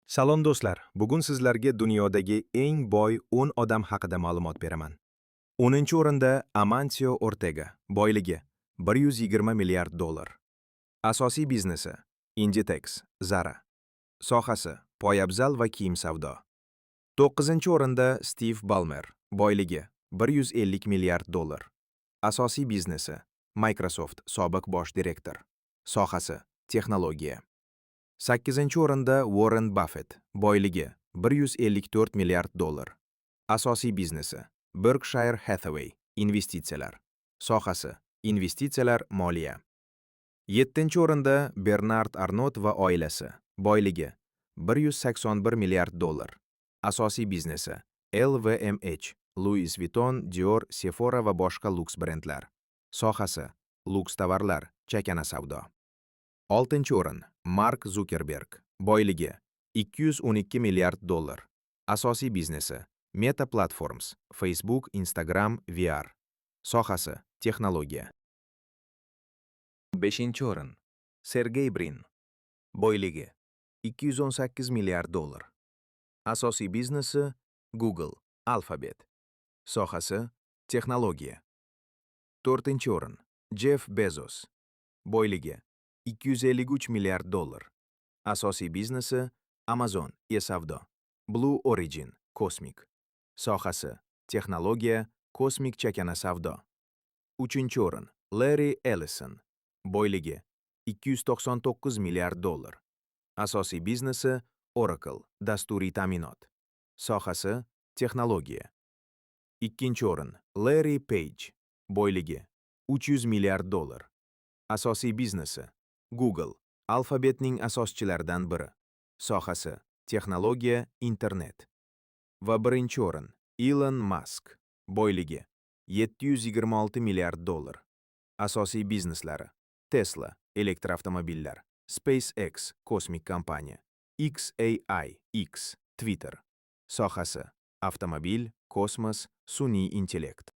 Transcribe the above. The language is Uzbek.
Salom do'stlar, bugun sizlarga dunyodagi eng boy 10 odam haqida ma'lumot beraman. 10-o'rinda Amancio Ortega, boyligi $120 milliard. Asosiy biznesi Inditex, Zara. Sohasi poyabzal va kiyim savdo. 9-o'rinda Steve Ballmer, boyligi $150 milliard. Asosiy biznesi Microsoft, sobiq bosh direktor. Sohasi texnologiya. 8-o'rinda Warren Buffett, boyligi $154 milliard. Asosiy biznesi Berkshire Hathaway, investitsiyalar. Sohasi investitsiyalar, moliya. 7-o'rinda Bernard Arnault va oilasi, boyligi $181 milliard. Asosiy biznesi LVMH, Louis Vuitton, Dior, Sephora va boshqa luks brendlar. Sohasi luks tovarlar, chakana savdo. 6-o'rin Mark Zuckerberg, boyligi $212 milliard. Asosiy biznesi Meta Platforms, Facebook, Instagram, VR. Sohasi texnologiya. 5-o'rin Sergey Brin, boyligi $218 milliard. Asosiy biznesi Google, Alphabet. Sohasi texnologiya. 4-o'rin Jeff Bezos, boyligi $253 milliard. Asosiy biznesi Amazon, e-savdo. Blue Origin, kosmik. Sohasi texnologiya, kosmik chakana savdo. 3-o'rin Larry Ellison, boyligi $299 milliard. Asosiy biznesi Oracle, dasturiy ta'minot. Sohasi texnologiya. 2-o'rin Larry Page, boyligi $300 milliard. Asosiy biznesi Google, Alphabetning asoschilaridan biri. Sohasi texnologiya, internet. Va 1-o'rin Elon Musk, boyligi $726 milliard. Asosiy bizneslari Tesla, elektroavtomobillar. SpaceX, kosmik kompaniya. XAI, Twitter. Sohasi avtomobil, kosmos, sun'iy intellekt.